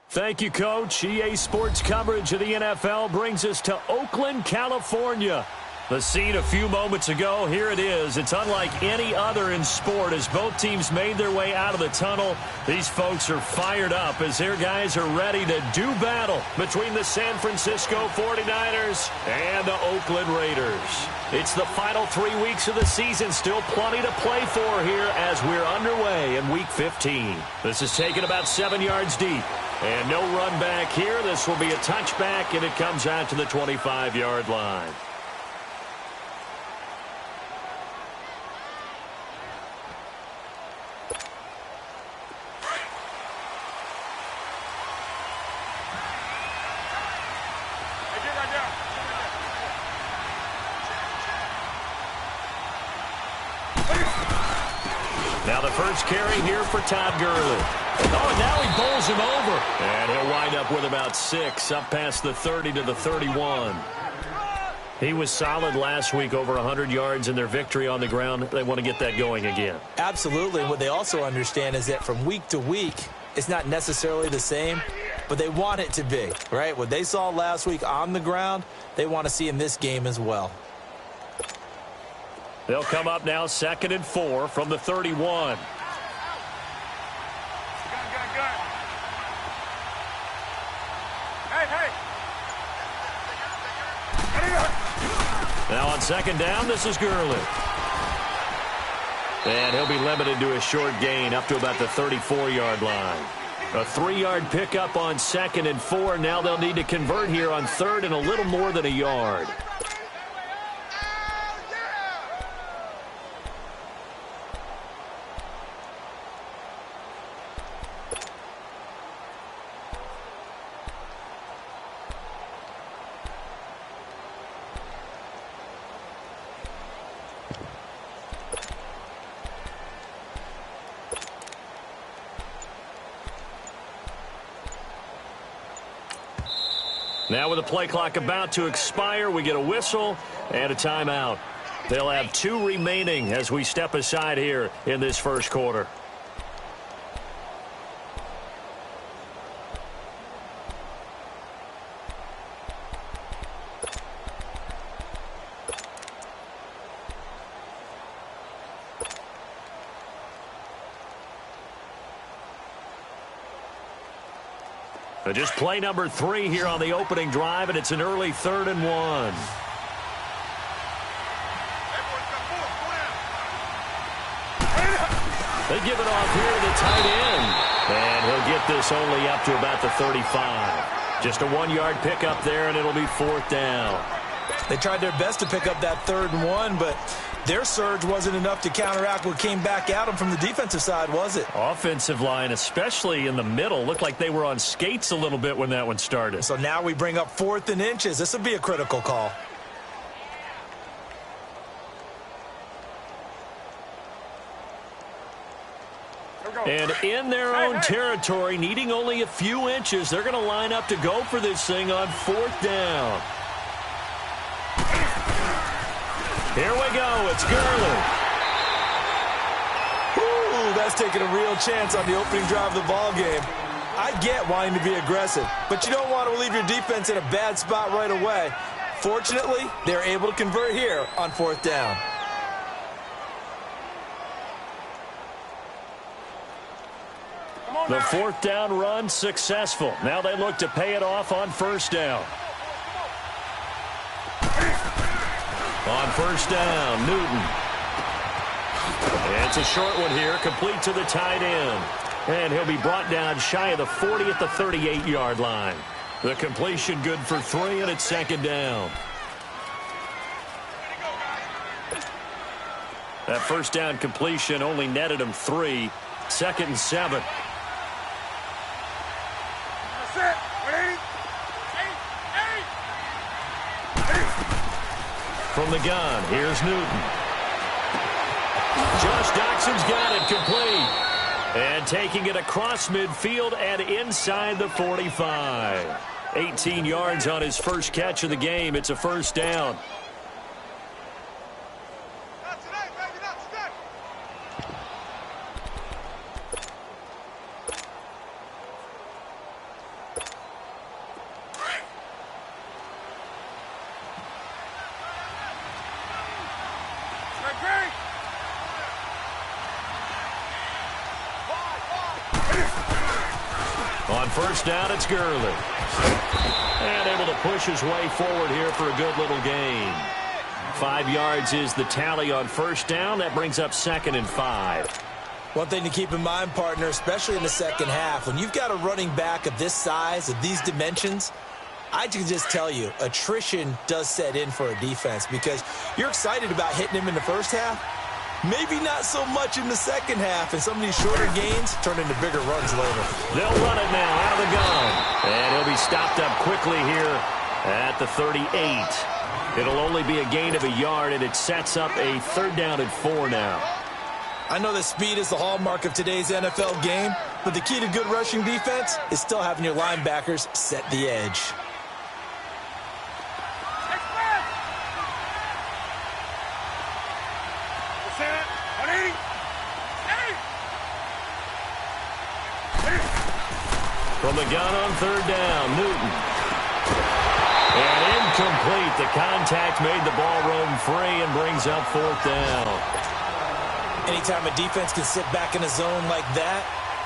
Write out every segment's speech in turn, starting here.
Thank you, Coach. EA Sports coverage of the NFL brings us to Oakland, California. The scene a few moments ago, here it is. It's unlike any other in sport as both teams made their way out of the tunnel. These folks are fired up as their guys are ready to do battle between the San Francisco 49ers and the Oakland Raiders. It's the final 3 weeks of the season. Still plenty to play for here as we're underway in Week 15. This is taken about 7 yards deep. And no run back here. This will be a touchback, and it comes out to the 25-yard line. Now the first carry here for Todd Gurley. Oh, now he bowls him over. And he'll wind up with about 6, up past the 30 to the 31. He was solid last week, over 100 yards in their victory on the ground. They want to get that going again. Absolutely. What they also understand is that from week to week, it's not necessarily the same, but they want it to be, right? What they saw last week on the ground, they want to see in this game as well. They'll come up now 2nd and 4 from the 31. Now on 2nd down, this is Gurley. And he'll be limited to a short gain up to about the 34-yard line. A 3-yard pickup on 2nd and 4. Now they'll need to convert here on 3rd and a little more than a yard. Now with the play clock about to expire, we get a whistle and a timeout. They'll have 2 remaining as we step aside here in this first quarter. Just play number 3 here on the opening drive, and it's an early 3rd and 1. They give it off here to the tight end. And he'll get this only up to about the 35. Just a 1-yard pickup there, and it'll be 4th down. They tried their best to pick up that 3rd and 1, but their surge wasn't enough to counteract what came back at them from the defensive side, was it? Offensive line, especially in the middle, looked like they were on skates a little bit when that one started. So now we bring up 4th and inches. This would be a critical call. And in their own territory, needing only a few inches, they're going to line up to go for this thing on 4th down. Here we go. It's Gurley. Ooh, that's taking a real chance on the opening drive of the ball game. I get wanting to be aggressive, but you don't want to leave your defense in a bad spot right away. Fortunately, they're able to convert here on 4th down. The 4th down run successful. Now they look to pay it off on 1st down. On 1st down, Newton. It's a short one here, complete to the tight end. And he'll be brought down shy of the 40 at the 38-yard line. The completion good for 3, and it's 2nd down. That 1st down completion only netted him 3. 2nd and 7. From the gun, here's Newton. Josh Doxson's got it complete. And taking it across midfield and inside the 45. 18 yards on his first catch of the game. It's a 1st down. first down, it's Gurley. And able to push his way forward here for a good little gain. 5 yards is the tally on first down. That brings up 2nd and 5. One thing to keep in mind, partner, especially in the second half, when you've got a running back of this size, of these dimensions, I can just tell you, attrition does set in for a defense because you're excited about hitting him in the first half. Maybe not so much in the second half, and some of these shorter gains turn into bigger runs later. They'll run it now out of the gun. And he'll be stopped up quickly here at the 38. It'll only be a gain of a yard, and it sets up a 3rd down and 4 now. I know that speed is the hallmark of today's NFL game, but the key to good rushing defense is still having your linebackers set the edge. From the gun on 3rd down, Newton. And incomplete. The contact made the ball roam free and brings up 4th down. Anytime a defense can sit back in a zone like that,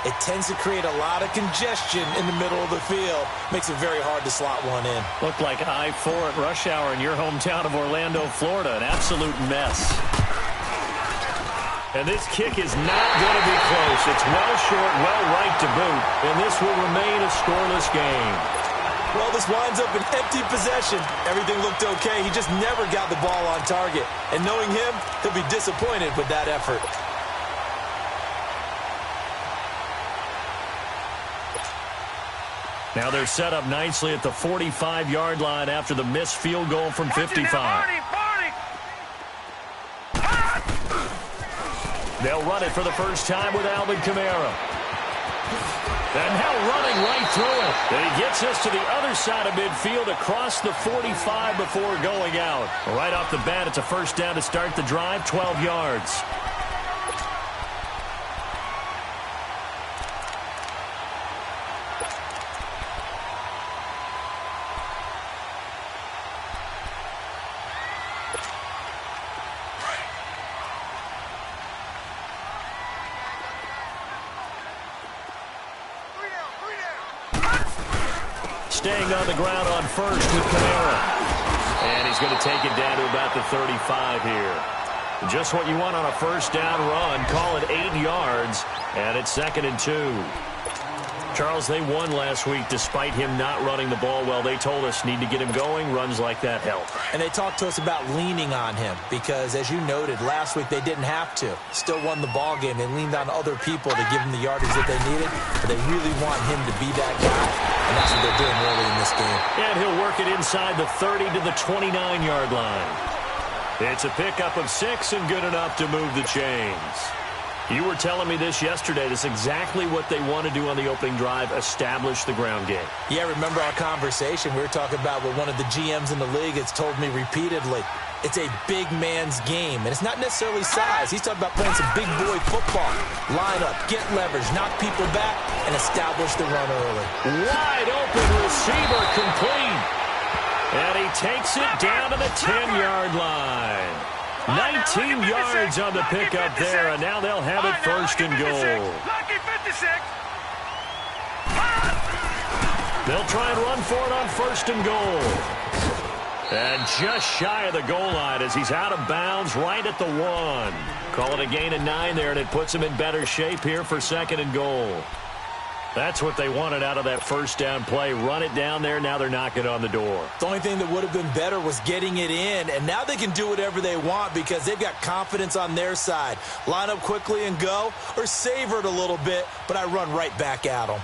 it tends to create a lot of congestion in the middle of the field. Makes it very hard to slot one in. Looked like I-4 at rush hour in your hometown of Orlando, Florida. An absolute mess. And this kick is not going to be close. It's well short, well right to boot. And this will remain a scoreless game. Well, this winds up an empty possession. Everything looked okay. He just never got the ball on target. And knowing him, he'll be disappointed with that effort. Now they're set up nicely at the 45-yard line after the missed field goal from 55. They'll run it for the first time with Alvin Kamara. And now running right through it. And he gets us to the other side of midfield across the 45 before going out. Right off the bat, it's a first down to start the drive, 12 yards. Staying on the ground on first with Kamara. And he's going to take it down to about the 35 here. Just what you want on a first down run. Call it 8 yards. And it's 2nd and 2. Charles, they won last week despite him not running the ball well. They told us need to get him going. Runs like that help. And they talked to us about leaning on him because, as you noted, last week they didn't have to. Still won the ball game. They leaned on other people to give him the yardage that they needed. But they really want him to be that guy. And that's what they're doing early in this game. And he'll work it inside the 30 to the 29-yard line. It's a pickup of 6 and good enough to move the chains. You were telling me this yesterday. That's exactly what they want to do on the opening drive, establish the ground game. Yeah, remember our conversation? We were talking about what one of the GMs in the league has told me repeatedly. It's a big man's game, and it's not necessarily size. He's talking about playing some big boy football. Line up, get leverage, knock people back, and establish the run early. Wide open receiver complete. And he takes it down to the 10-yard line. 19 yards on the pickup there, and now they'll have it 1st and goal. They'll try and run for it on 1st and goal. And just shy of the goal line as he's out of bounds right at the 1. Call it a gain of 9 there, and it puts him in better shape here for 2nd and goal. That's what they wanted out of that first down play. Run it down there. Now they're knocking on the door. The only thing that would have been better was getting it in, and now they can do whatever they want because they've got confidence on their side. Line up quickly and go, or savor it a little bit, but I run right back at them.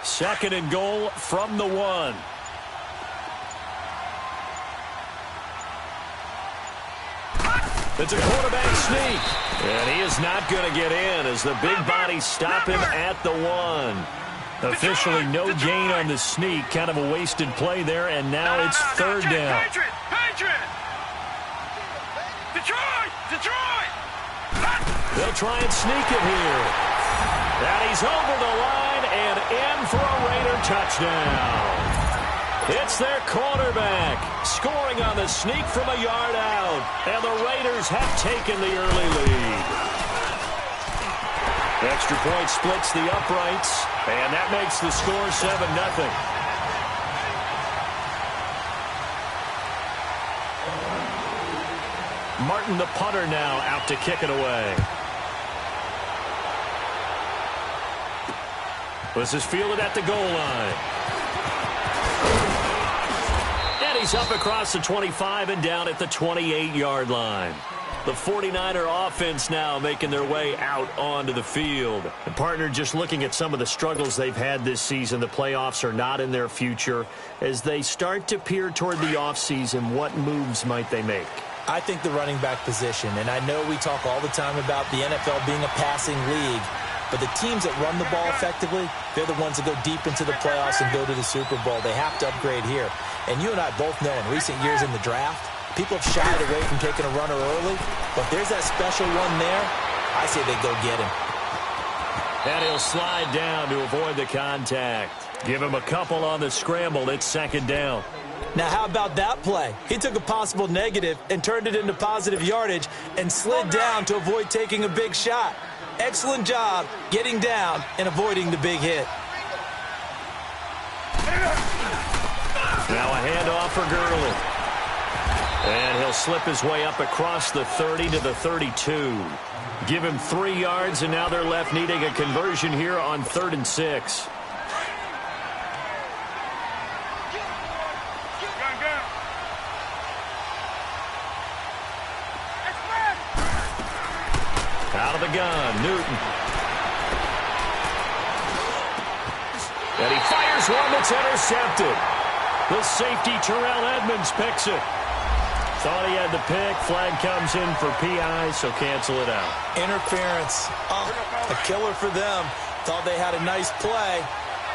Second and goal from the 1. It's a quarterback sneak. And he is not going to get in as the big bodies stop him at the 1. Officially no gain on the sneak. Kind of a wasted play there, and now it's 3rd down. They'll try and sneak it here. And he's over the line and in for a Raider touchdown. It's their quarterback scoring on the sneak from a yard out. And the Raiders have taken the early lead. Extra point splits the uprights. And that makes the score 7-0. Martin, the punter, now out to kick it away. This is fielded at the goal line. And he's up across the 25 and down at the 28-yard line. The 49er offense now making their way out onto the field. And partner, just looking at some of the struggles they've had this season, the playoffs are not in their future. As they start to peer toward the offseason, what moves might they make? I think the running back position, and I know we talk all the time about the NFL being a passing league, but the teams that run the ball effectively, they're the ones that go deep into the playoffs and go to the Super Bowl. They have to upgrade here. And you and I both know in recent years in the draft, people have shied away from taking a runner early, but there's that special one there. I say they go get him. And he'll slide down to avoid the contact. Give him a couple on the scramble. It's second down. Now, how about that play? He took a possible negative and turned it into positive yardage and slid down to avoid taking a big shot. Excellent job getting down and avoiding the big hit. Now a handoff for Gurley. And he'll slip his way up across the 30 to the 32. Give him 3 yards, and now they're left needing a conversion here on 3rd and 6. Out of the gun, Newton. And he fires one that's intercepted. The safety, Terrell Edmonds, picks it. Thought he had the pick. Flag comes in for PI, so cancel it out. Interference. Oh, a killer for them. Thought they had a nice play.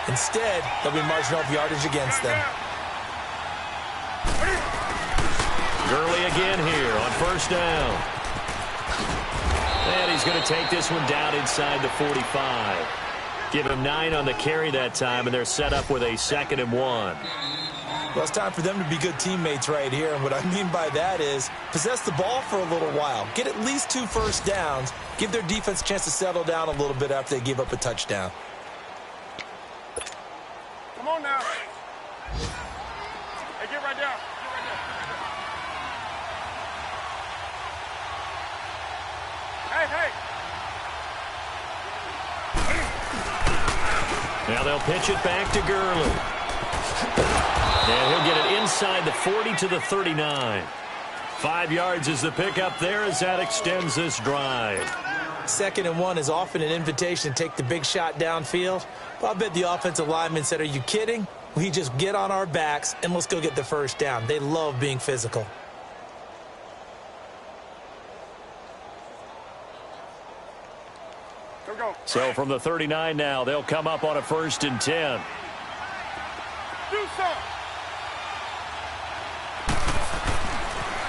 Instead, they'll be marching off yardage against them. Gurley again here on first down. And he's going to take this one down inside the 45. Give him 9 on the carry that time, and they're set up with a 2nd and 1. Well, it's time for them to be good teammates right here. And what I mean by that is possess the ball for a little while. Get at least 2 first downs. Give their defense a chance to settle down a little bit after they give up a touchdown. Come on now. Hey, get right down. Hey. Now they'll pitch it back to Gurley. And he'll get it inside the 40 to the 39. 5 yards is the pickup there as that extends this drive. 2nd and 1 is often an invitation to take the big shot downfield. But I bet the offensive lineman said, are you kidding? We just get on our backs and let's go get the first down. They love being physical. So from the 39 now, they'll come up on a 1st and 10. Do something.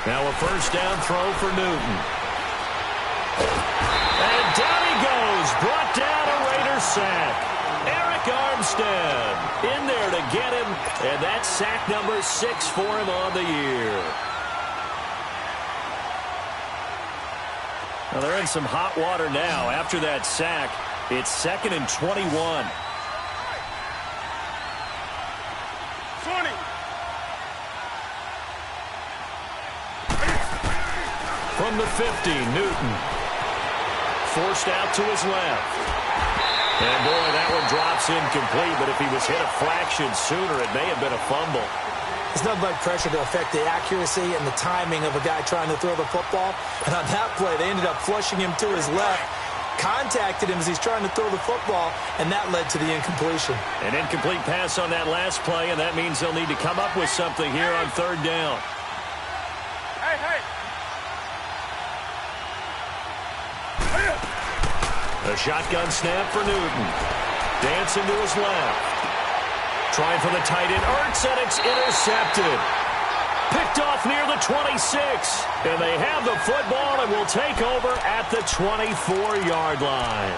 Now a first down throw for Newton. And down he goes. Brought down a Raider sack. Eric Armstead in there to get him. And that's sack number 6 for him on the year. Well, they're in some hot water now. After that sack, it's 2nd and 21. 20. From the 50, Newton. Forced out to his left. And boy, that one drops incomplete, but if he was hit a fraction sooner, it may have been a fumble. It's nothing like pressure to affect the accuracy and the timing of a guy trying to throw the football. And on that play, they ended up flushing him to his left, contacted him as he's trying to throw the football, and that led to the incompletion. An incomplete pass on that last play, and that means they'll need to come up with something here on 3rd down. Hey. A shotgun snap for Newton. Dancing to his left. Trying for the tight end, Ertz, and it's intercepted. Picked off near the 26. And they have the football and will take over at the 24-yard line.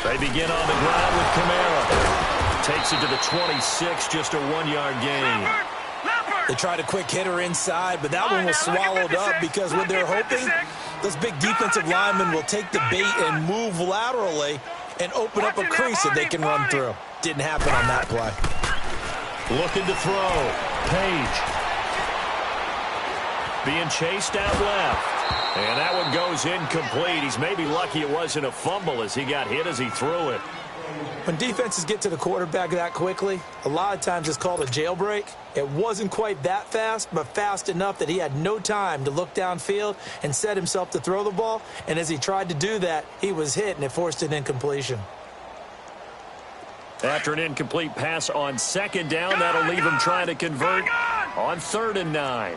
They begin on the ground with Kamara. Takes it to the 26, just a 1-yard gain. They tried a quick hitter inside, but that one was swallowed up because when they're hoping, those big defensive linemen will take the bait and move laterally and open up a crease that they can run through. Didn't happen on that play. Looking to throw. Page. Being chased out left. And that one goes incomplete. He's maybe lucky it wasn't a fumble as he got hit as he threw it. When defenses get to the quarterback that quickly, a lot of times it's called a jailbreak. It wasn't quite that fast, but fast enough that he had no time to look downfield and set himself to throw the ball. And as he tried to do that, he was hit, and it forced an incompletion. After an incomplete pass on second down, that'll leave him trying to convert on 3rd and 9.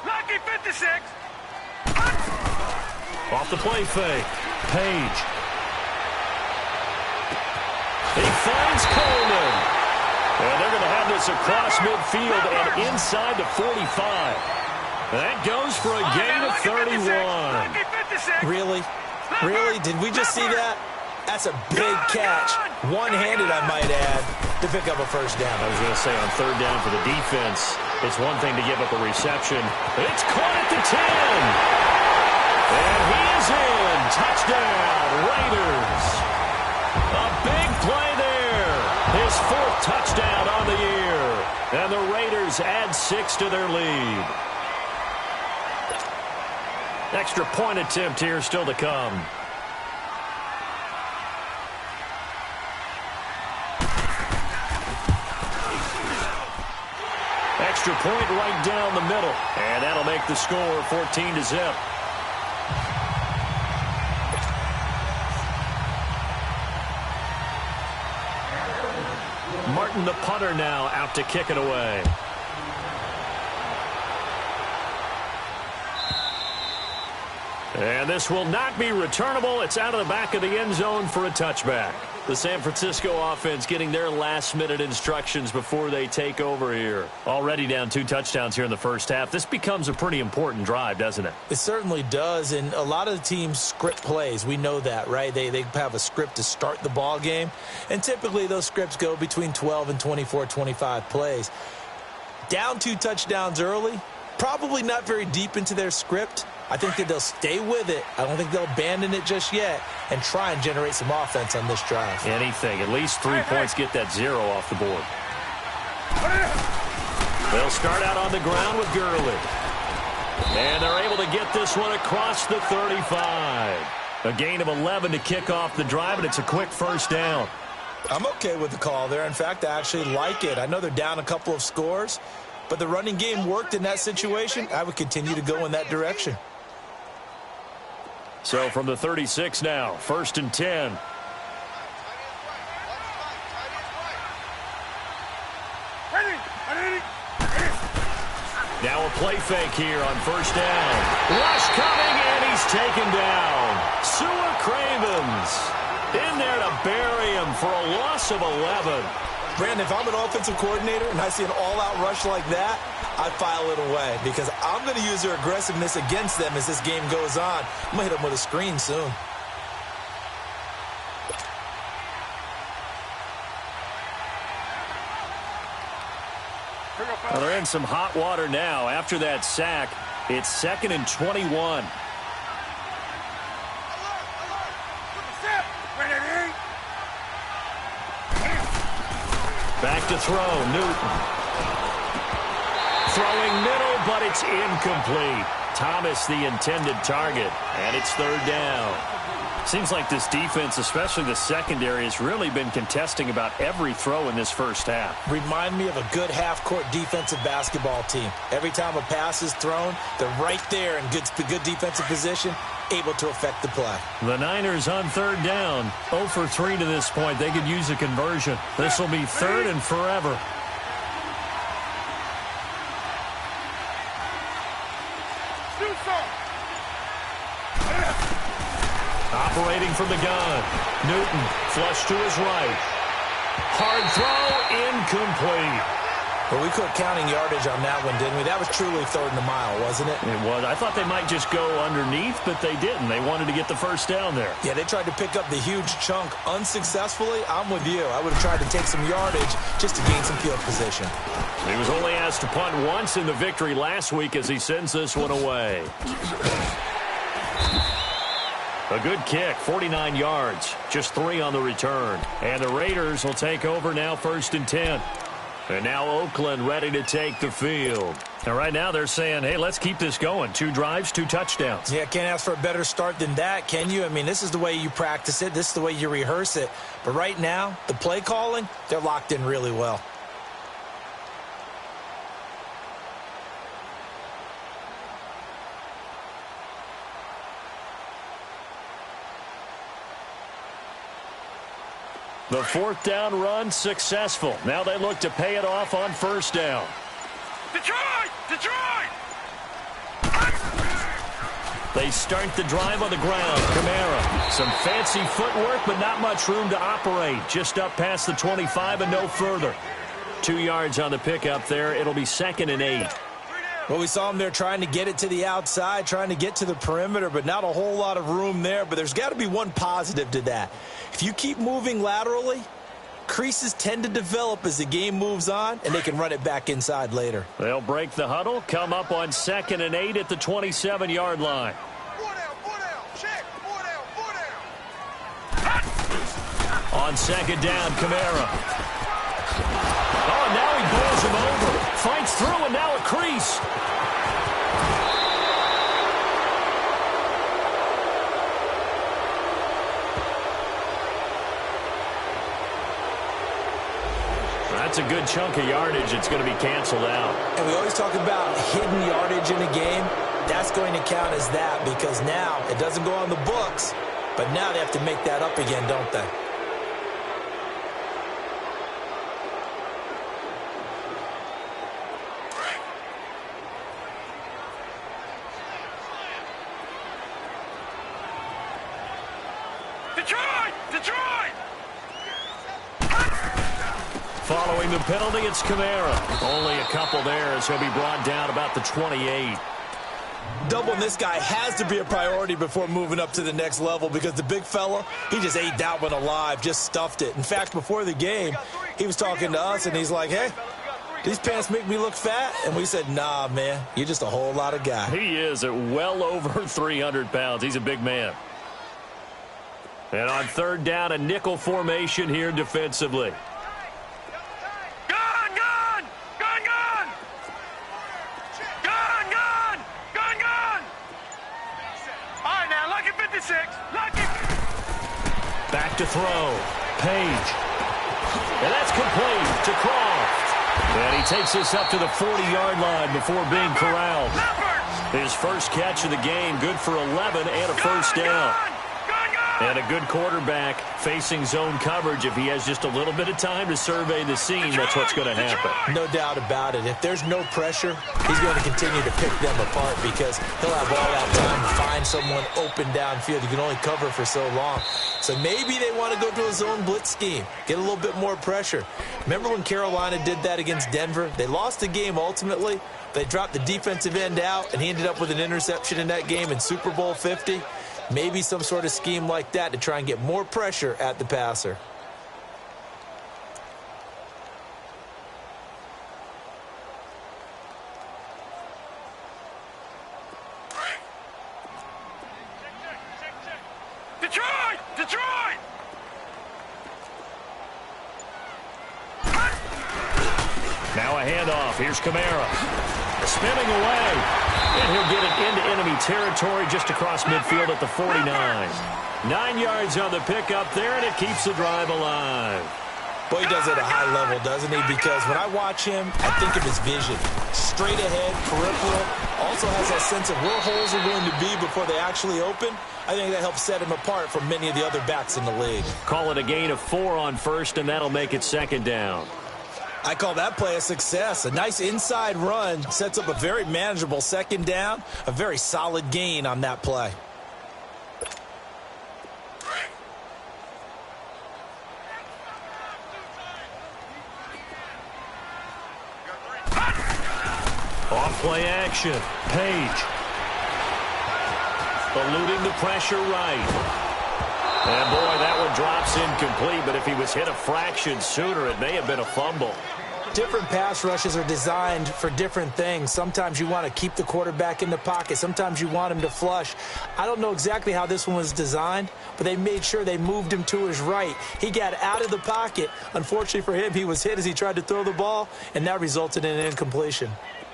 Lucky 56. Off the play fake. Page. He finds Coleman. And they're going to have this across midfield and inside the 45. That goes for a gain of 31. Really? Really? Did we just see that? That's a big catch. One-handed, I might add, to pick up a first down. I was going to say on 3rd down for the defense, it's one thing to give up a reception. It's caught at the 10. And he is in. Touchdown, Raiders. A big play there. His 4th touchdown on the year. And the Raiders add 6 to their lead. Extra point attempt here still to come. Extra point right down the middle. And that'll make the score 14-0. Martin, the punter, now out to kick it away. And this will not be returnable. It's out of the back of the end zone for a touchback. The San Francisco offense getting their last-minute instructions before they take over here. Already down 2 touchdowns here in the first half. This becomes a pretty important drive, doesn't it? It certainly does, and a lot of the teams script plays. We know that, right? They have a script to start the ball game, and typically those scripts go between 12 and 24, 25 plays. Down 2 touchdowns early, probably not very deep into their script. I think that they'll stay with it. I don't think they'll abandon it just yet and try and generate some offense on this drive. Anything. At least 3 points get that 0 off the board. They'll start out on the ground with Gurley. And they're able to get this one across the 35. A gain of 11 to kick off the drive, and it's a quick first down. I'm okay with the call there. In fact, I actually like it. I know they're down a couple of scores, but the running game worked in that situation. I would continue to go in that direction. So from the 36 now, 1st and 10. Now a play fake here on 1st down. Rush coming, and he's taken down. Sewer Cravens in there to bury him for a loss of 11. Brandon, if I'm an offensive coordinator and I see an all-out rush like that, I file it away because I'm going to use their aggressiveness against them as this game goes on. I'm going to hit them with a screen soon. Well, they're in some hot water now. After that sack, it's 2nd and 21. Back to throw, Newton. Throwing middle, but it's incomplete. Thomas the intended target, and it's 3rd down. Seems like this defense, especially the secondary, has really been contesting about every throw in this first half. Remind me of a good half-court defensive basketball team. Every time a pass is thrown, they're right there in good defensive position, able to affect the play. The Niners on 3rd down. 0 for 3 to this point. They could use a conversion. This will be 3rd and forever. Operating from the gun. Newton flush to his right. Hard throw, incomplete. Well, we quit counting yardage on that one, didn't we? That was truly third and a mile, wasn't it? It was. I thought they might just go underneath, but they didn't. They wanted to get the first down there. Yeah, they tried to pick up the huge chunk unsuccessfully. I'm with you. I would have tried to take some yardage just to gain some field position. He was only asked to punt once in the victory last week as he sends this one away. A good kick, 49 yards, just 3 on the return. And the Raiders will take over now, 1st and 10. And now Oakland ready to take the field. And right now they're saying, hey, let's keep this going. 2 drives, 2 touchdowns. Yeah, can't ask for a better start than that, can you? I mean, this is the way you practice it. This is the way you rehearse it. But right now, the play calling, they're locked in really well. The 4th down run successful. Now they look to pay it off on 1st down. Detroit! Detroit! They start the drive on the ground. Kamara. Some fancy footwork, but not much room to operate. Just up past the 25 and no further. 2 yards on the pickup there. It'll be 2nd and 8. Well, we saw him there trying to get it to the outside, trying to get to the perimeter, but not a whole lot of room there. But there's got to be one positive to that. If you keep moving laterally, creases tend to develop as the game moves on, and they can run it back inside later. They'll break the huddle, come up on 2nd and 8 at the 27-yard line. 4 down, check, 4 down. On 2nd down, Kamara. Oh, now he bowls him over. Fights through, and now a crease. That's a good chunk of yardage. It's going to be canceled out. And we always talk about hidden yardage in a game. That's going to count as that because now it doesn't go on the books, but now they have to make that up again, don't they? Detroit! Detroit! Following the penalty, it's Kamara. Only a couple there as he'll be brought down about the 28. Doubling this guy has to be a priority before moving up to the next level because the big fella, he just ate that one alive, just stuffed it. In fact, before the game, he was talking to us, and he's like, hey, these pants make me look fat? And we said, nah, man, you're just a whole lot of guy. He is at well over 300 pounds. He's a big man. And on 3rd down, a nickel formation here defensively. Back to throw. Page. And that's complete to Croft. And he takes this up to the 40-yard line before being corralled. His first catch of the game, good for 11 and a 1st down. And a good quarterback facing zone coverage. If he has just a little bit of time to survey the scene, that's what's going to happen. No doubt about it. If there's no pressure, he's going to continue to pick them apart because he'll have all that time to find someone open downfield. You can only cover for so long. So maybe they want to go to a zone blitz scheme, get a little bit more pressure. Remember when Carolina did that against Denver? They lost the game ultimately. They dropped the defensive end out, and he ended up with an interception in that game in Super Bowl 50. Maybe some sort of scheme like that to try and get more pressure at the passer. Detroit! Detroit! Now a handoff. Here's Kamara. Spinning away. And he'll get it into enemy territory just across midfield at the 49. 9 yards on the pickup there, and it keeps the drive alive. Boy, he does it at a high level, doesn't he? Because when I watch him, I think of his vision. Straight ahead, peripheral. Also has that sense of where holes are going to be before they actually open. I think that helps set him apart from many of the other backs in the league. Call it a gain of 4 on 1st, and that'll make it 2nd down. I call that play a success. A nice inside run sets up a very manageable 2nd down. A very solid gain on that play. Play action. Page. Eluding the pressure right. And, boy, that one drops incomplete, but if he was hit a fraction sooner, it may have been a fumble. Different pass rushes are designed for different things. Sometimes you want to keep the quarterback in the pocket. Sometimes you want him to flush. I don't know exactly how this one was designed, but they made sure they moved him to his right. He got out of the pocket. Unfortunately for him, he was hit as he tried to throw the ball, and that resulted in an incompletion.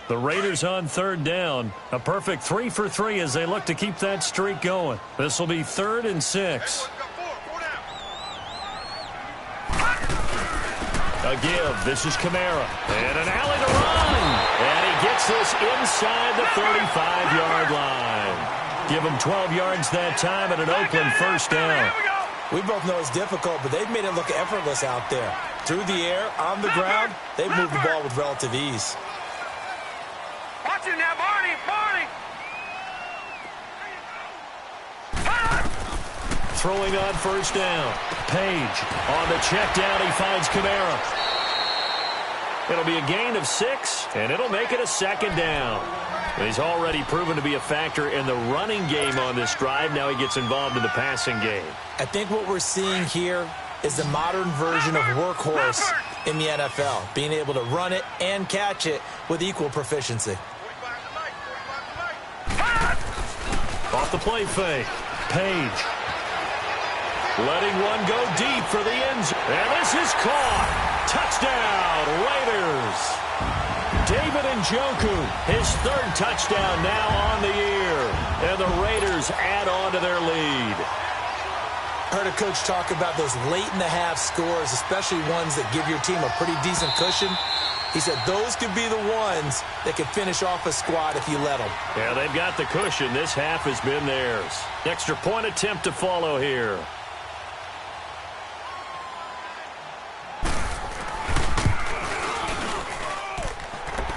The Raiders on third down. A perfect 3 for 3 as they look to keep that streak going. This will be 3rd and 6. A give. This is Kamara. And an alley to run. And he gets this inside the 35-yard line. Give him 12 yards that time and an Oakland first down. We both know it's difficult, but they've made it look effortless out there. Through the air, on the ground, they've moved the ball with relative ease. Watch him now, Barney! Barney! Throwing on first down. Page on the check down. He finds Kamara. It'll be a gain of 6, and it'll make it a 2nd down. But he's already proven to be a factor in the running game on this drive. Now he gets involved in the passing game. I think what we're seeing here is the modern version of workhorse in the NFL, being able to run it and catch it with equal proficiency. Off the play fake. Page. Letting one go deep for the end zone. And this is caught. Touchdown, Raiders. David Njoku, his 3rd touchdown now on the year. And the Raiders add on to their lead. Heard a coach talk about those late-in-the-half scores, especially ones that give your team a pretty decent cushion. He said those could be the ones that could finish off a squad if you let them. Yeah, they've got the cushion. This half has been theirs. Extra point attempt to follow here.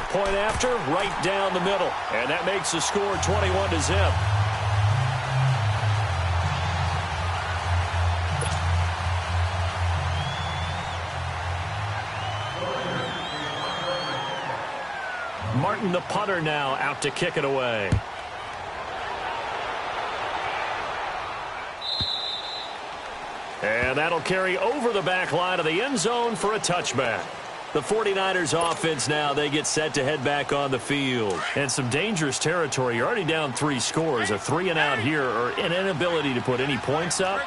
Point after, right down the middle. And that makes the score 21-0. Martin, the punter, now out to kick it away. And that'll carry over the back line of the end zone for a touchback. The 49ers offense now, they get set to head back on the field. And some dangerous territory. You're already down 3 scores. A 3-and-out here, or an inability to put any points up.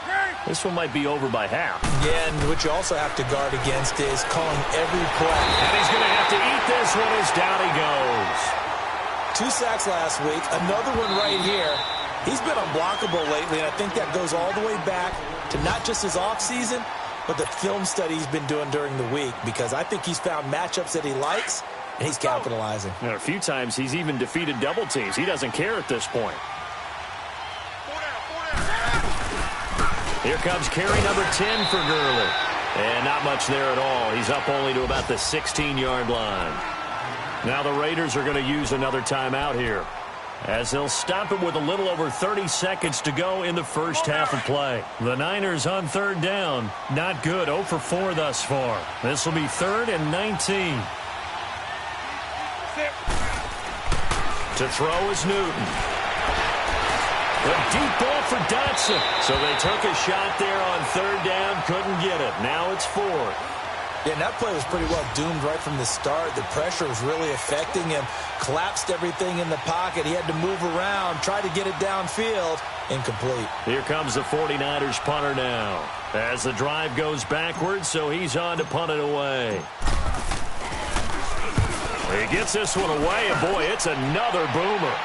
This one might be over by half. Yeah, and what you also have to guard against is calling every play. And he's going to have to eat this one as down he goes. 2 sacks last week, another one right here. He's been unblockable lately, and I think that goes all the way back to not just his offseason, but the film study he's been doing during the week, because I think he's found matchups that he likes, and he's capitalizing. And a few times he's even defeated double teams. He doesn't care at this point. Here comes carry number 10 for Gurley. And not much there at all. He's up only to about the 16-yard line. Now the Raiders are going to use another timeout here, as they'll stop it with a little over 30 seconds to go in the first half of play. The Niners on third down. Not good. 0 for 4 thus far. This will be 3rd and 19. To throw is Newton. A deep ball for Dotson. So they took a shot there on third down. Couldn't get it. Now it's 4th. Yeah, and that play was pretty well doomed right from the start. The pressure was really affecting him. Collapsed everything in the pocket. He had to move around, try to get it downfield. Incomplete. Here comes the 49ers punter now, as the drive goes backwards, so he's on to punt it away. He gets this one away, and boy, it's another boomer.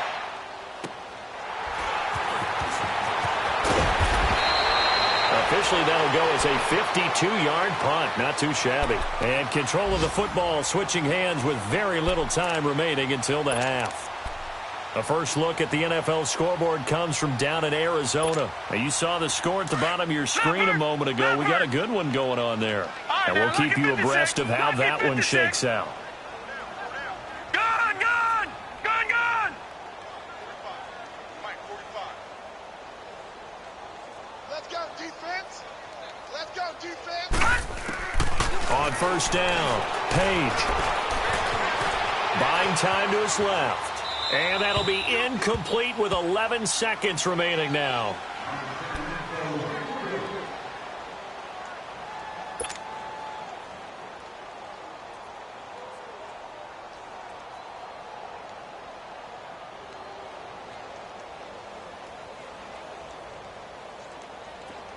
Officially, that'll go as a 52-yard punt. Not too shabby. And control of the football switching hands with very little time remaining until the half. A first look at the NFL scoreboard comes from down in Arizona. Now, you saw the score at the bottom of your screen a moment ago. We got a good one going on there. And we'll keep you abreast of how that one shakes out. On first down, Page. Buying time to his left. And that'll be incomplete with 11 seconds remaining now.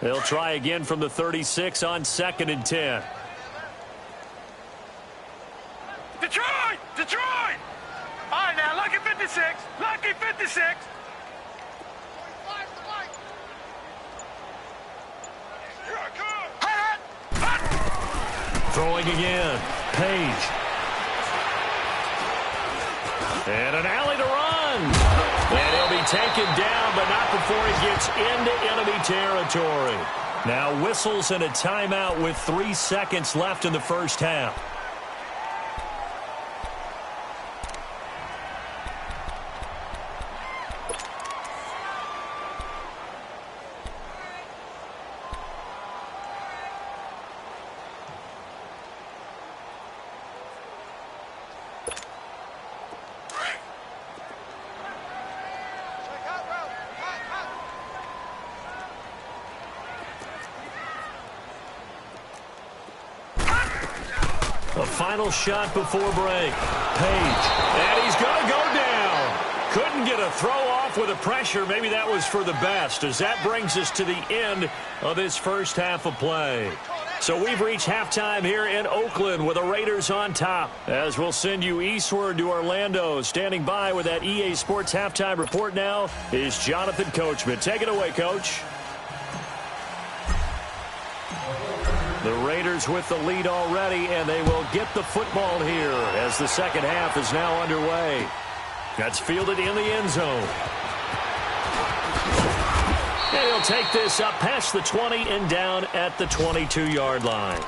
They'll try again from the 36 on 2nd and 10. Detroit! Detroit! All right, now, lucky 56. Lucky 56. Here I come. Throwing again. Page. And an alley to run. And he'll be taken down, but not before he gets into enemy territory. Now whistles and a timeout with 3 seconds left in the first half. A final shot before break. Page. And he's going to go down. Couldn't get a throw off with the pressure. Maybe that was for the best, as that brings us to the end of this first half of play. So we've reached halftime here in Oakland with the Raiders on top. As we'll send you eastward to Orlando. Standing by with that EA Sports halftime report now is Jonathan Coachman. Take it away, Coach. The Raiders with the lead already, and they will get the football here as the second half is now underway. That's fielded in the end zone. And he'll take this up past the 20 and down at the 22-yard line.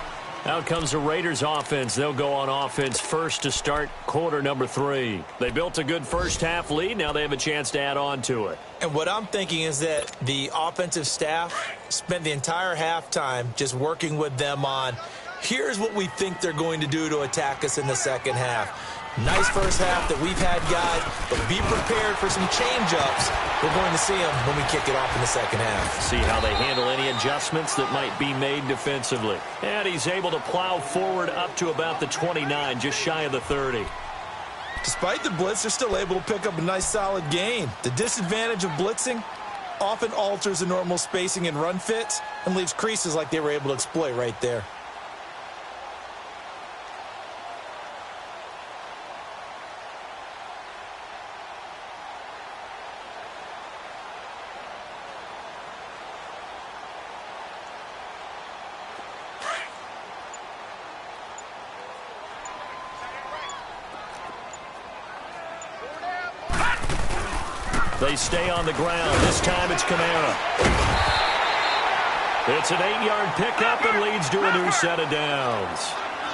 Out comes the Raiders offense. They'll go on offense first to start quarter number 3. They built a good first half lead. Now they have a chance to add on to it. And what I'm thinking is that the offensive staff spent the entire halftime just working with them on, here's what we think they're going to do to attack us in the second half. Nice first half that we've had, guys, but be prepared for some change-ups. We're going to see them when we kick it off in the second half. See how they handle any adjustments that might be made defensively. And he's able to plow forward up to about the 29, just shy of the 30. Despite the blitz, they're still able to pick up a nice, solid gain. The disadvantage of blitzing often alters the normal spacing and run fits and leaves creases like they were able to exploit right there. They stay on the ground. This time it's Kamara. It's an 8-yard pickup and leads to a new set of downs.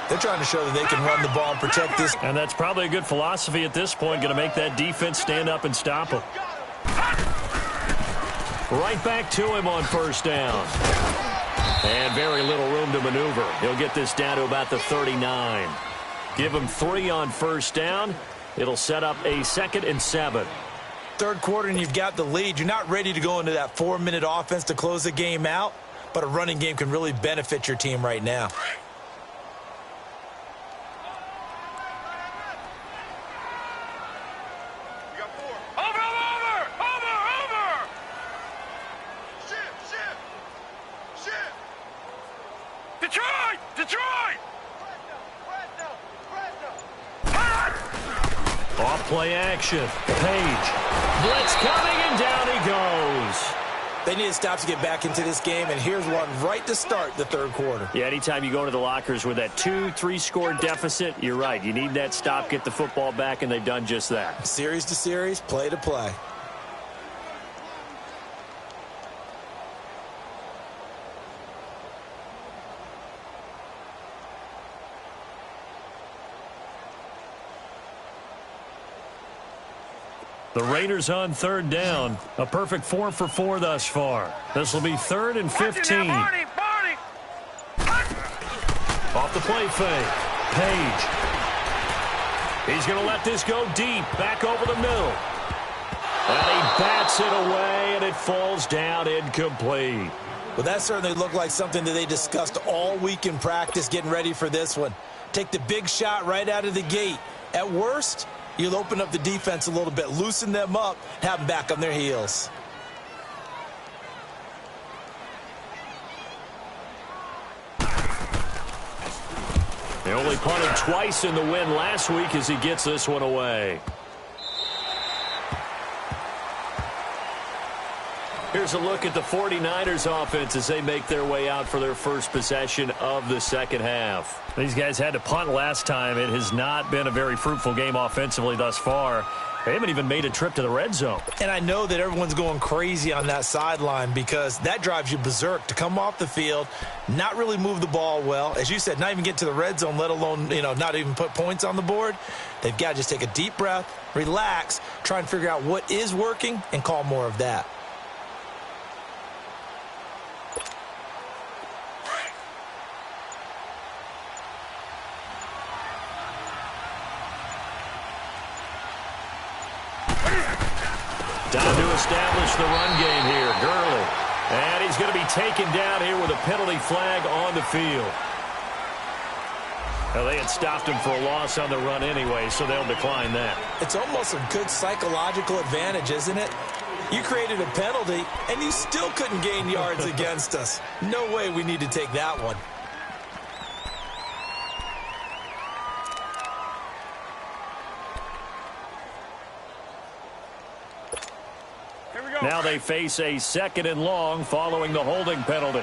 They're trying to show that they can run the ball and protect this. And that's probably a good philosophy at this point, going to make that defense stand up and stop him. Right back to him on first down. And very little room to maneuver. He'll get this down to about the 39. Give him 3 on first down. It'll set up a 2nd and 7. Third quarter and you've got the lead. You're not ready to go into that 4-minute offense to close the game out, but a running game can really benefit your team right now. Play action. Page. Blitz coming, and down he goes. They need to stop to get back into this game, and here's one right to start the third quarter. Yeah, anytime you go to the lockers with that 2-3 score deficit, you're right. You need that stop, get the football back, and they've done just that. Series to series, play to play. The Raiders on third down. A perfect 4 for 4 thus far. This will be 3rd and 15. Off the play fake. Page. He's going to let this go deep, back over the middle. And he bats it away, and it falls down incomplete. Well, that certainly looked like something that they discussed all week in practice getting ready for this one. Take the big shot right out of the gate. At worst, you'll open up the defense a little bit, loosen them up, have them back on their heels. They only punted twice in the win last week as he gets this one away. Here's a look at the 49ers offense as they make their way out for their first possession of the second half. These guys had to punt last time. It has not been a very fruitful game offensively thus far. They haven't even made a trip to the red zone. And I know that everyone's going crazy on that sideline because that drives you berserk to come off the field, not really move the ball well. As you said, not even get to the red zone, let alone, not even put points on the board. They've got to just take a deep breath, relax, try and figure out what is working, and call more of that. Time to establish the run game here. Gurley. And he's going to be taken down here with a penalty flag on the field. Well, they had stopped him for a loss on the run anyway, so they'll decline that. It's almost a good psychological advantage, isn't it? You created a penalty, and you still couldn't gain yards against us. No way we need to take that one. Now they face a 2nd and long following the holding penalty.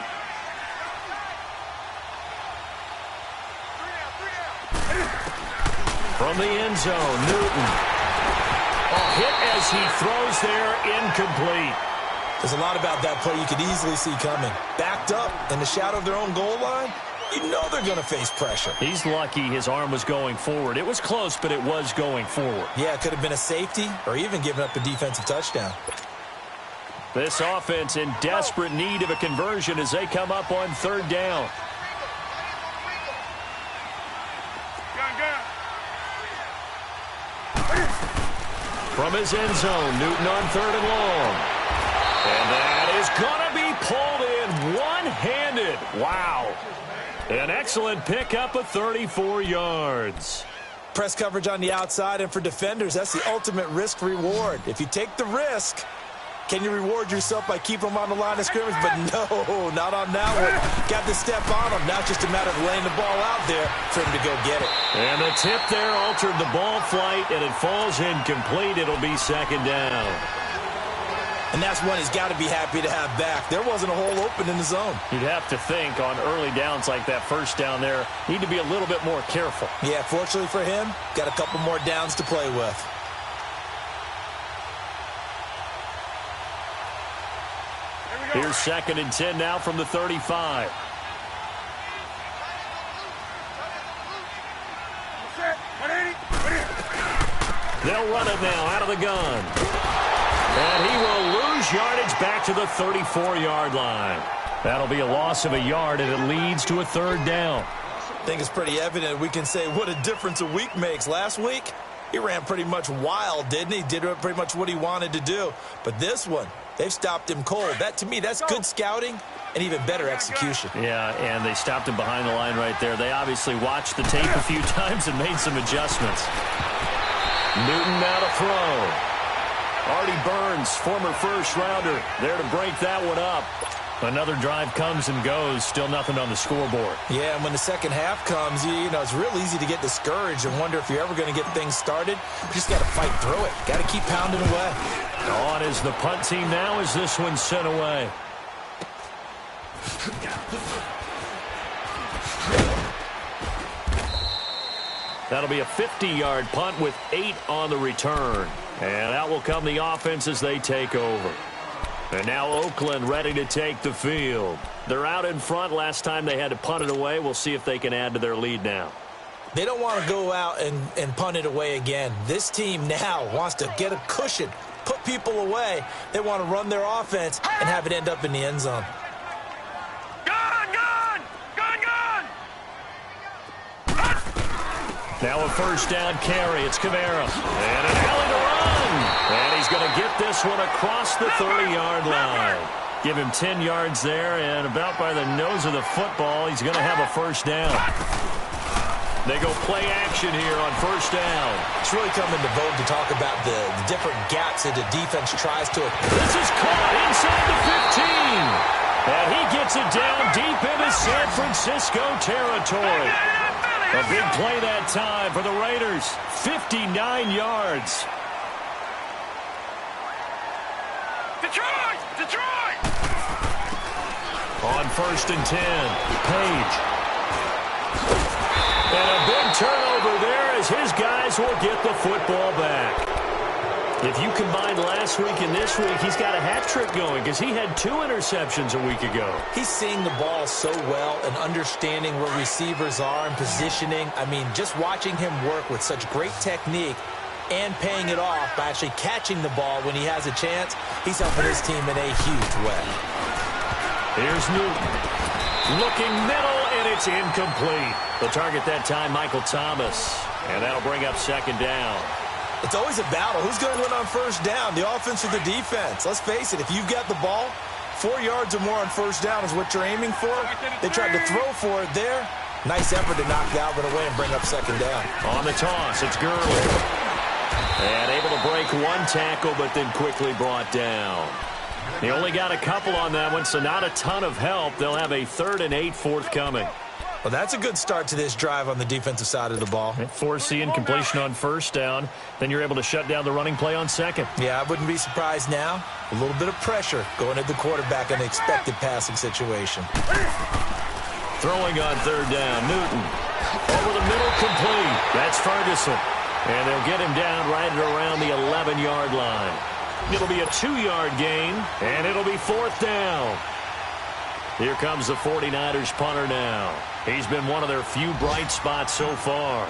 From the end zone, Newton. A hit as he throws there, incomplete. There's a lot about that play you could easily see coming. Backed up in the shadow of their own goal line, you know they're going to face pressure. He's lucky his arm was going forward. It was close, but it was going forward. Yeah, it could have been a safety or even given up a defensive touchdown. This offense in desperate need of a conversion as they come up on 3rd down. From his end zone, Newton on 3rd and long. And that is going to be pulled in one-handed. Wow. An excellent pickup of 34 yards. Press coverage on the outside, and for defenders, that's the ultimate risk-reward. If you take the risk, can you reward yourself by keeping them on the line of scrimmage? But no, not on that one. Got to step on them. Now it's just a matter of laying the ball out there for him to go get it. And the tip there altered the ball flight, and it falls incomplete. It'll be 2nd down. And that's one he's got to be happy to have back. There wasn't a hole open in the zone. You'd have to think on early downs like that 1st down there, need to be a little bit more careful. Yeah, fortunately for him, got a couple more downs to play with. Here's 2nd and 10 now from the 35. They'll run it now out of the gun. And he will lose yardage back to the 34-yard line. That'll be a loss of a yard, and it leads to a 3rd down. I think it's pretty evident we can say what a difference a week makes. Last week, he ran pretty much wild, didn't he? Did pretty much what he wanted to do. But this one, they've stopped him cold. That, to me, that's good scouting and even better execution. Yeah, and they stopped him behind the line right there. They obviously watched the tape a few times and made some adjustments. Newton now to throw. Artie Burns, former 1st-rounder, there to break that one up. Another drive comes and goes, still nothing on the scoreboard. Yeah, and when the second half comes, it's real easy to get discouraged and wonder if you're ever going to get things started. You just got to fight through it. Got to keep pounding away. On is the punt team now as this one's sent away. That'll be a 50-yard punt with 8 on the return. And that will come the offense as they take over. And now Oakland ready to take the field. They're out in front. Last time they had to punt it away. We'll see if they can add to their lead now. They don't want to go out and punt it away again. This team now wants to get a cushion, put people away. They want to run their offense and have it end up in the end zone. Now a first down carry. It's Kamara. And an alley to run. And he's going to get this one across the 30-yard line. Give him 10 yards there, and about by the nose of the football, he's going to have a first down. They go play action here on first down. It's really come into vogue to talk about the different gaps that the defense tries to. This is caught inside the 15. And he gets it down deep into San Francisco territory. A big play that time for the Raiders. 59 yards. Detroit! Detroit! On first and 10, Page. And a big turnover there as his guys will get the football back. If you combine last week and this week, he's got a hat trick going because he had 2 interceptions a week ago. He's seeing the ball so well and understanding where receivers are and positioning. I mean, just watching him work with such great technique and paying it off by actually catching the ball when he has a chance, he's helping his team in a huge way. Here's Newton. Looking middle, and it's incomplete. The target that time, Michael Thomas. And that'll bring up second down. It's always a battle. Who's going to win on first down, the offense or the defense? Let's face it, if you've got the ball, 4 yards or more on first down is what you're aiming for. They tried to throw for it there. Nice effort to knock Galvin away and bring up second down. On the toss, it's Gurley. And able to break one tackle, but then quickly brought down. They only got a couple on that one, so not a ton of help. They'll have a 3rd and 8 forthcoming. Well, that's a good start to this drive on the defensive side of the ball. Forcing incompletion on first down. Then you're able to shut down the running play on second. Yeah, I wouldn't be surprised now. A little bit of pressure going at the quarterback in an expected passing situation. Throwing on third down, Newton. Over the middle, complete. That's Ferguson. And they'll get him down right around the 11-yard line. It'll be a 2-yard gain, and it'll be 4th down. Here comes the 49ers punter now. He's been one of their few bright spots so far.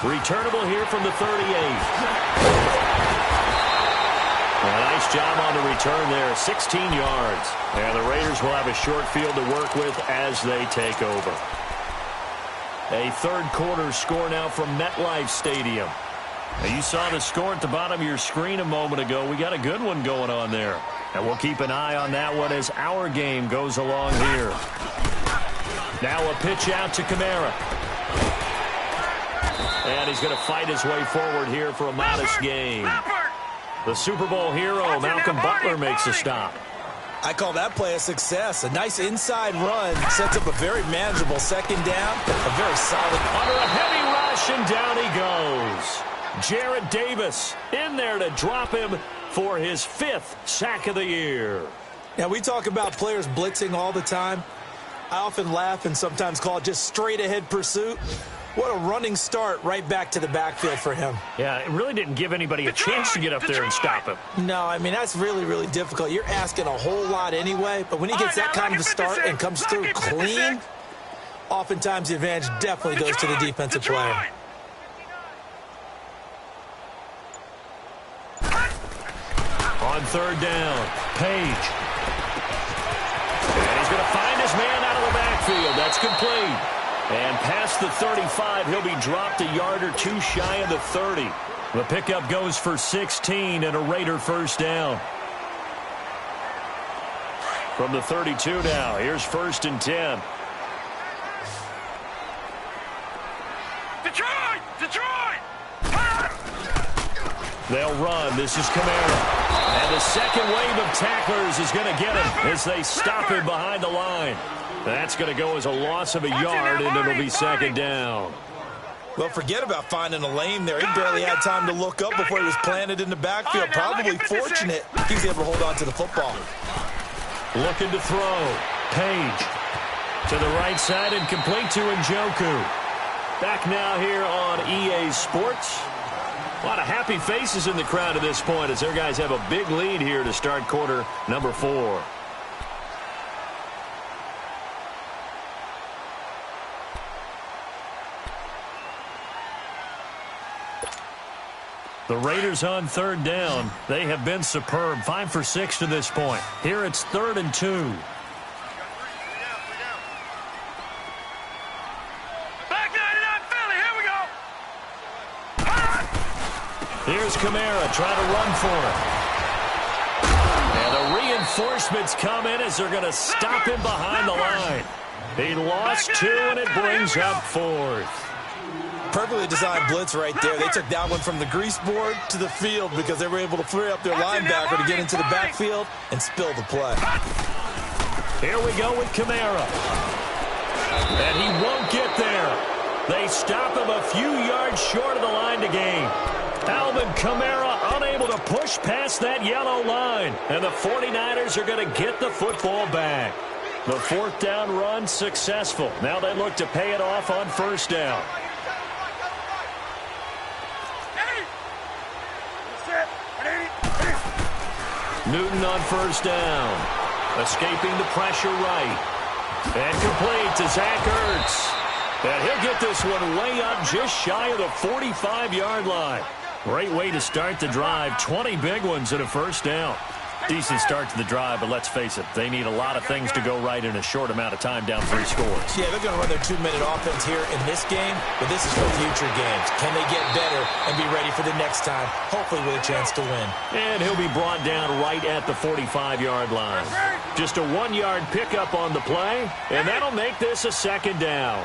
Returnable here from the 38. A nice job on the return there, 16 yards. And the Raiders will have a short field to work with as they take over. A third quarter score now from MetLife Stadium. Now you saw the score at the bottom of your screen a moment ago. We got a good one going on there. And we'll keep an eye on that one as our game goes along here. Now a pitch out to Kamara. And he's going to fight his way forward here for a modest gain. The Super Bowl hero, Malcolm Butler, makes a stop. I call that play a success. A nice inside run sets up a very manageable second down. A very solid. Under a heavy rush, and down he goes. Jarrett Davis in there to drop him for his 5th sack of the year. Now, we talk about players blitzing all the time. I often laugh and sometimes call it just straight-ahead pursuit. What a running start right back to the backfield for him. Yeah, it really didn't give anybody a chance to get up there and stop him. No, I mean, that's really, really difficult. You're asking a whole lot anyway, but when he gets that kind of a start and comes through clean, oftentimes the advantage definitely goes to the defensive player. On third down, Page. And he's going to find his man out of the backfield. That's complete. And past the 35, he'll be dropped a yard or two shy of the 30. The pickup goes for 16 and a Raider first down. From the 32 now, here's 1st and 10. Detroit! Detroit! They'll run. This is Kamara. And the second wave of tacklers is going to get him as they stop him behind the line. That's going to go as a loss of a yard, and it'll be second down. Well, forget about finding a lane there. He barely had time to look up before he was planted in the backfield. Probably fortunate he was able to hold on to the football. Looking to throw. Page to the right side and complete to Njoku. Back now here on EA Sports. A lot of happy faces in the crowd at this point as their guys have a big lead here to start quarter number 4. The The Raiders on third down. They have been superb. 5 for 6 to this point. Here it's 3rd and 2. Back 99 Philly, here we go. Here's Kamara trying to run for it. And the reinforcements come in as they're going to stop him behind the line. He lost 2, and it brings up 4th. Perfectly designed blitz right there. They took that one from the grease board to the field because they were able to free up their linebacker to get into the backfield and spill the play. Here we go with Kamara. And he won't get there. They stop him a few yards short of the line to gain. Alvin Kamara unable to push past that yellow line. And the 49ers are going to get the football back. The 4th down run successful. Now they look to pay it off on 1st down. Newton on 1st down. Escaping the pressure right. And complete to Zach Ertz. And he'll get this one way up just shy of the 45-yard line. Great way to start the drive. 20 big ones at a 1st down. Decent start to the drive, but let's face it, they need a lot of things to go right in a short amount of time down 3 scores. Yeah, they're going to run their 2-minute offense here in this game, but this is for future games. Can they get better and be ready for the next time, hopefully with a chance to win? And he'll be brought down right at the 45-yard line. Just a 1-yard pickup on the play, and that'll make this a 2nd down.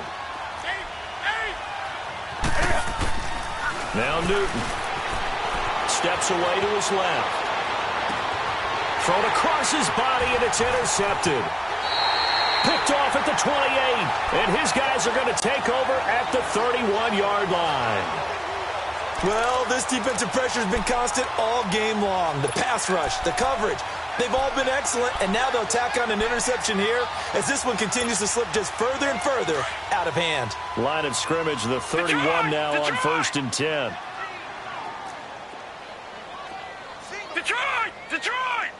Now Newton steps away to his left. Thrown across his body, and it's intercepted. Picked off at the 28, and his guys are going to take over at the 31-yard line. Well, this defensive pressure has been constant all game long. The pass rush, the coverage, they've all been excellent, and now they'll tack on an interception here as this one continues to slip just further and further out of hand. Line of scrimmage, the 31 now on 1st and 10. Detroit! Detroit!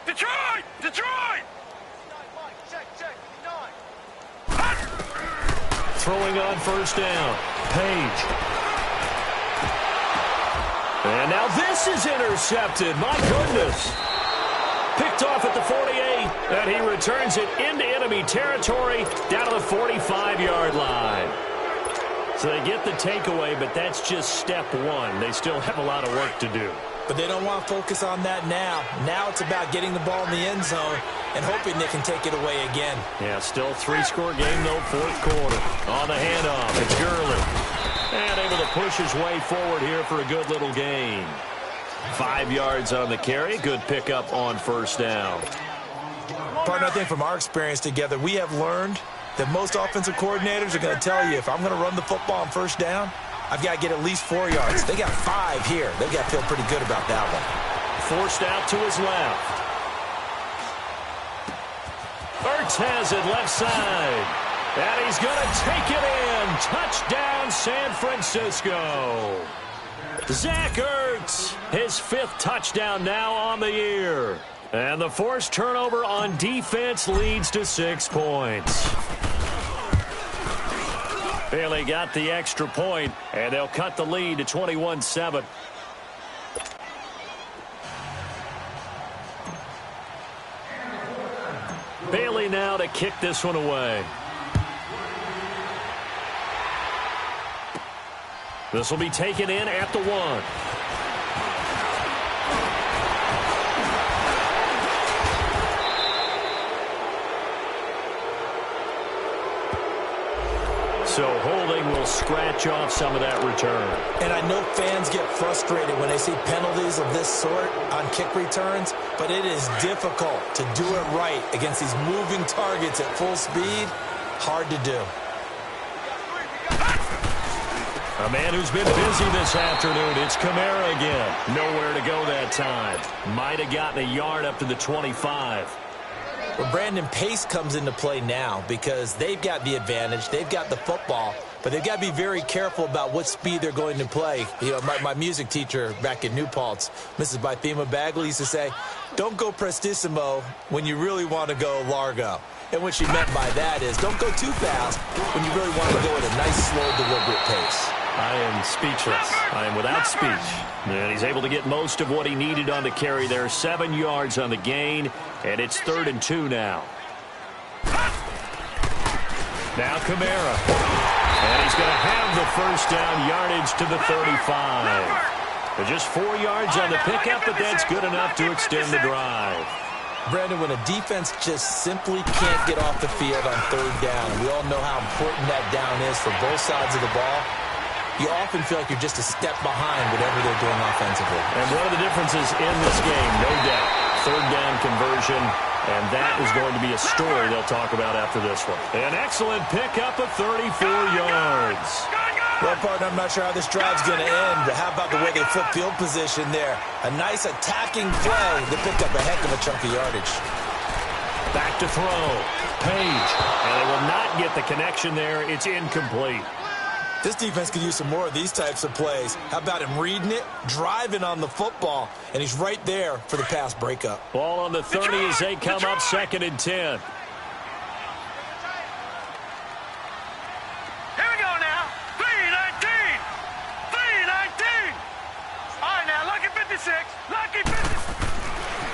Detroit! Detroit! Throwing on 1st down. Page. And now this is intercepted. My goodness. Picked off at the 48, and he returns it into enemy territory down to the 45-yard line. So they get the takeaway, but that's just step 1. They still have a lot of work to do. But they don't want to focus on that now. Now it's about getting the ball in the end zone and hoping they can take it away again. Yeah, still 3-score game, though, 4th quarter. On the handoff, it's Gurley. And able to push his way forward here for a good little gain. 5 yards on the carry. Good pickup on 1st down. Partner, I think from our experience together, we have learned that most offensive coordinators are going to tell you, if I'm going to run the football on 1st down, I've got to get at least 4 yards. They got 5 here. They've got to feel pretty good about that one. Forced out to his left. Ertz has it left side. And he's going to take it in. Touchdown, San Francisco. Zach Ertz, his 5th touchdown now on the year. And the forced turnover on defense leads to 6 points. Bailey got the extra point, and they'll cut the lead to 21-7. Bailey now to kick this one away. This will be taken in at the 1. So holding will scratch off some of that return. And I know fans get frustrated when they see penalties of this sort on kick returns, but it is difficult to do it right against these moving targets at full speed. Hard to do. A man who's been busy this afternoon. It's Kamara again. Nowhere to go that time. Might have gotten a yard up to the 25. Well, Brandon, pace comes into play now because they've got the advantage. They've got the football, but they've got to be very careful about what speed they're going to play. You know, my music teacher back in New Paltz, Mrs. Bythema Bagley, used to say, don't go prestissimo when you really want to go largo. And what she meant by that is don't go too fast when you really want to go at a nice, slow, deliberate pace. I am speechless. I am without speech. And he's able to get most of what he needed on the carry there. 7 yards on the gain, and it's 3rd and 2 now. Now Kamara. And he's going to have the first down, yardage to the 35. But just 4 yards on the pickup, but that's good enough to extend the drive. Brandon, when a defense just simply can't get off the field on 3rd down, and we all know how important that down is for both sides of the ball, you often feel like you're just a step behind whatever they're doing offensively. And one of the differences in this game, no doubt, 3rd down conversion, and that is going to be a story they'll talk about after this one. An excellent pickup of 34 yards. Well, partner, I'm not sure how this drive's going to end, but how about the way they flip field position there? A nice attacking play to pick up a heck of a chunk of yardage. Back to throw. Page. And they will not get the connection there. It's incomplete. This defense could use some more of these types of plays. How about him reading it, driving on the football, and he's right there for the pass breakup. Ball on the 30 as they come up 2nd and 10.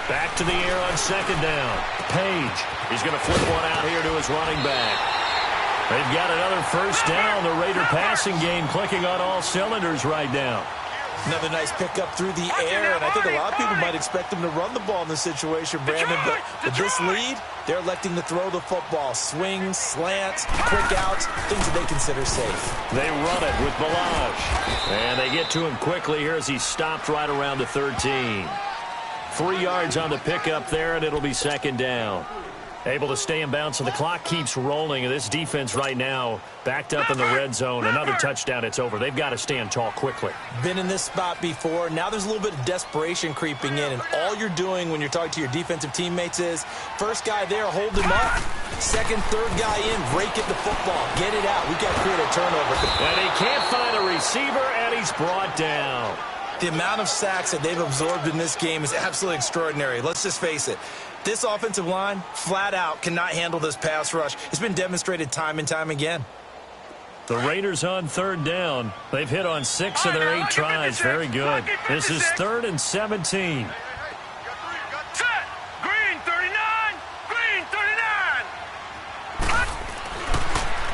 Back to the air on 2nd down. Page. He's going to flip one out here to his running back. They've got another first down. The Raider passing game clicking on all cylinders right now. Another nice pickup through the air, and I think a lot of people might expect them to run the ball in this situation, Brandon, but with this lead, they're electing to throw the football. Swings, slants, quick outs, things that they consider safe. They run it with Balaj. And they get to him quickly here as he stopped right around the 13. 3 yards on the pickup there, and it'll be 2nd down. Able to stay in bounds, so the clock keeps rolling. And this defense right now backed up in the red zone. Another touchdown, it's over. They've got to stand tall quickly. Been in this spot before. Now there's a little bit of desperation creeping in, and all you're doing when you're talking to your defensive teammates is, first guy there, hold him up. Second, third guy in, rake at the football. Get it out. We've got to create a turnover. And he can't find a receiver, and he's brought down. The amount of sacks that they've absorbed in this game is absolutely extraordinary. Let's just face it. This offensive line, flat out, cannot handle this pass rush. It's been demonstrated time and time again. The Raiders on 3rd down. They've hit on 6 of their 8 tries. Very good. This is 3rd and 17. Set. Green 39. Green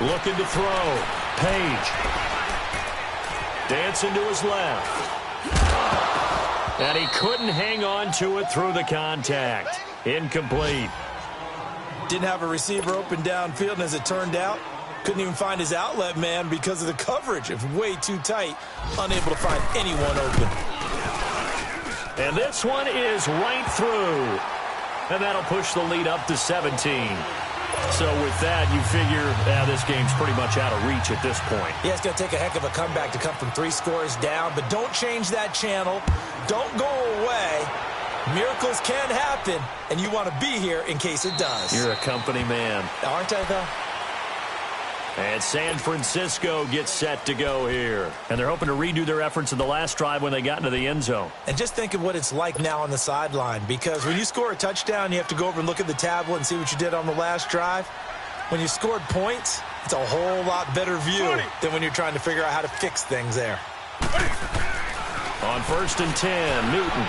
39. Looking to throw. Page. Dancing to his left. And he couldn't hang on to it through the contact. Incomplete. Didn't have a receiver open downfield, and as it turned out, couldn't even find his outlet man because of the coverage. It was way too tight. Unable to find anyone open. And this one is right through. And that'll push the lead up to 17. So with that, you figure this game's pretty much out of reach at this point. Yeah, it's going to take a heck of a comeback to come from 3 scores down, but don't change that channel. Don't go away. Miracles can happen, and you want to be here in case it does. You're a company man. Aren't I, though? And San Francisco gets set to go here. And they're hoping to redo their efforts in the last drive when they got into the end zone. And just think of what it's like now on the sideline, because when you score a touchdown, you have to go over and look at the tablet and see what you did on the last drive. When you scored points, it's a whole lot better view than when you're trying to figure out how to fix things there. On 1st and 10, Newton.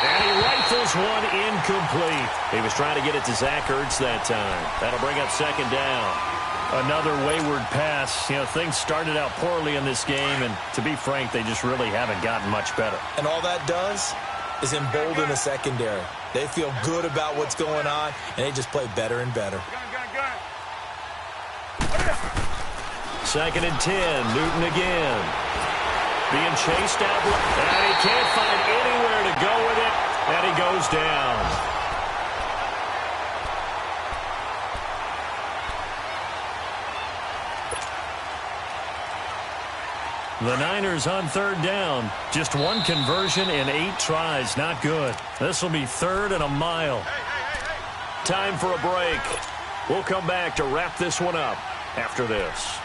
And he rifles one incomplete. He was trying to get it to Zach Ertz that time. That'll bring up 2nd down. Another wayward pass. You know, things started out poorly in this game, and to be frank, they just really haven't gotten much better. And all that does is embolden the secondary. They feel good about what's going on, and they just play better and better. 2nd and 10, Newton again. Being chased out, and he can't find anywhere to go with it, and he goes down. The Niners on 3rd down. Just one conversion in 8 tries. Not good. This will be 3rd and a mile. Time for a break. We'll come back to wrap this one up after this.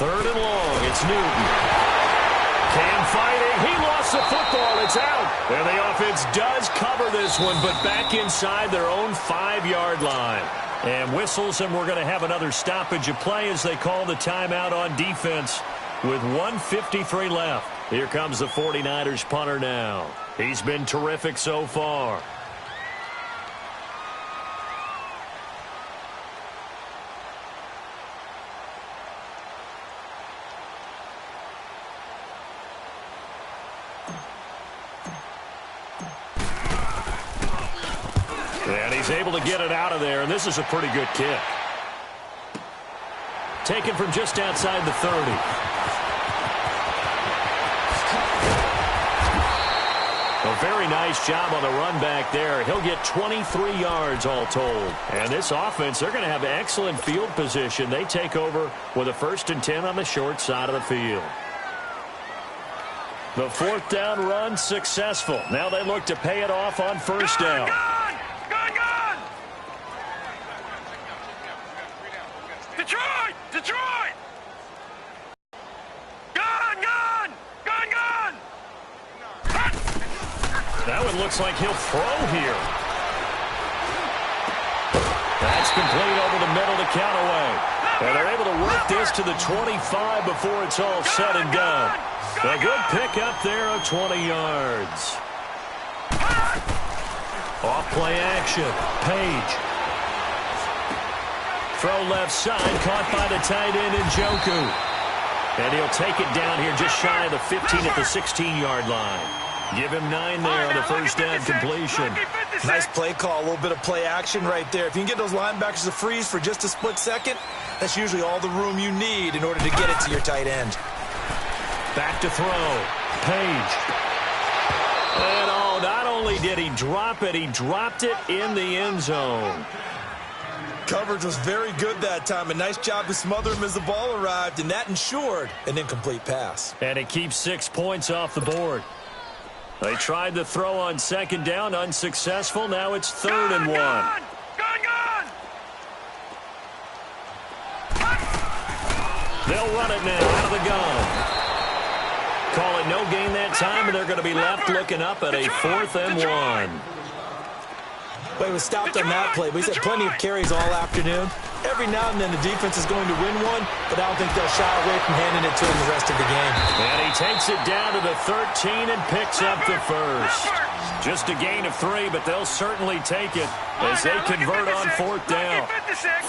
Third and long. It's Newton. Cam fighting. He lost the football. It's out. And the offense does cover this one, but back inside their own 5-yard line. And whistles, and we're going to have another stoppage of play as they call the timeout on defense with 1:53 left. Here comes the 49ers punter now. He's been terrific so far. And he's able to get it out of there, and this is a pretty good kick. Taken from just outside the 30. A very nice job on the run back there. He'll get 23 yards all told. And this offense, they're going to have excellent field position. They take over with a 1st and 10 on the short side of the field. The 4th down run successful. Now they look to pay it off on 1st down. Detroit! Detroit! Gun! That one looks like he'll throw here. That's complete over the middle to Callaway. And they're able to work this to the 25 before it's all said and done. A good pickup there of 20 yards. Off play action. Page. Throw left side, caught by the tight end Njoku. And he'll take it down here just shy of the 15 at the 16-yard line. Give him 9 there on the 1st down completion. Nice play call, a little bit of play action right there. If you can get those linebackers to freeze for just a split second, that's usually all the room you need in order to get it to your tight end. Back to throw. Page. And not only did he drop it, he dropped it in the end zone. Coverage was very good that time. A nice job to smother him as the ball arrived, and that ensured an incomplete pass. And it keeps 6 points off the board. They tried the throw on 2nd down, unsuccessful. Now it's 3rd and 1. Gun! They'll run it now out of the gun. Call it no gain that time, and they're going to be left looking up at a 4th and 1. Well, he was stopped on that play, but he's had plenty of carries all afternoon. Every now and then the defense is going to win one, but I don't think they'll shy away from handing it to him the rest of the game. And he takes it down to the 13 and picks up the 1st. Just a gain of 3, but they'll certainly take it as they convert on 4th down.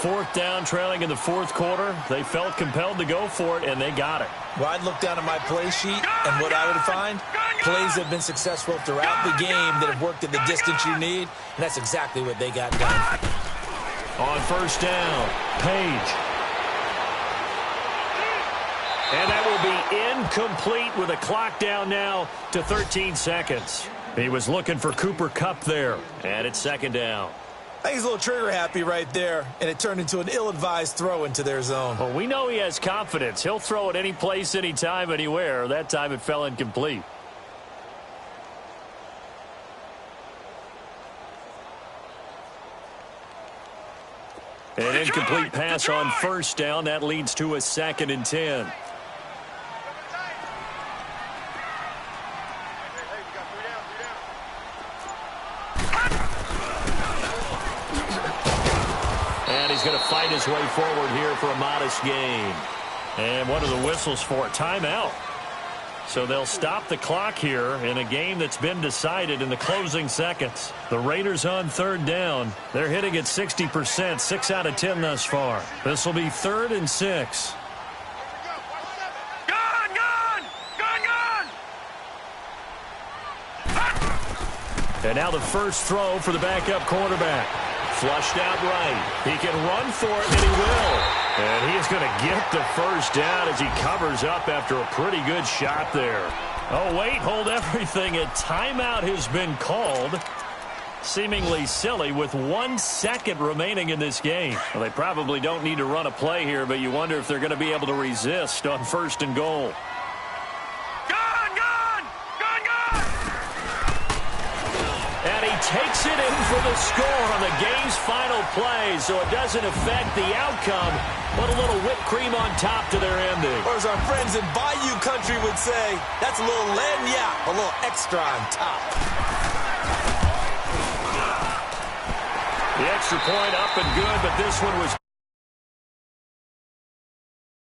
4th down trailing in the 4th quarter. They felt compelled to go for it, and they got it. Well, I'd look down at my play sheet, and what I would find, plays have been successful throughout the game that have worked at the distance you need, and that's exactly what they got done. On 1st down, Page. And that will be incomplete with a clock down now to 13 seconds. He was looking for Cooper Kupp there, and it's 2nd down. I think he's a little trigger happy right there, and it turned into an ill-advised throw into their zone. Well, we know he has confidence. He'll throw it any place, anytime, anywhere. That time it fell incomplete. An incomplete pass on 1st down. That leads to a 2nd and 10. And he's going to fight his way forward here for a modest gain. And what are the whistles for? Timeout. So they'll stop the clock here in a game that's been decided in the closing seconds. The Raiders on 3rd down. They're hitting at 60%, 6 out of 10 thus far. This will be 3rd and 6. And now the first throw for the backup quarterback. Flushed out right. He can run for it, and he will. And he is going to get the 1st down as he covers up after a pretty good shot there. Oh, wait, hold everything. A timeout has been called. Seemingly silly with 1 second remaining in this game. Well, they probably don't need to run a play here, but you wonder if they're going to be able to resist on 1st and goal. takes it in for the score on the game's final play, so it doesn't affect the outcome, but a little whipped cream on top to their ending. Or as our friends in Bayou Country would say, that's a little lagniappe, a little extra on top. The extra point up and good, but this one was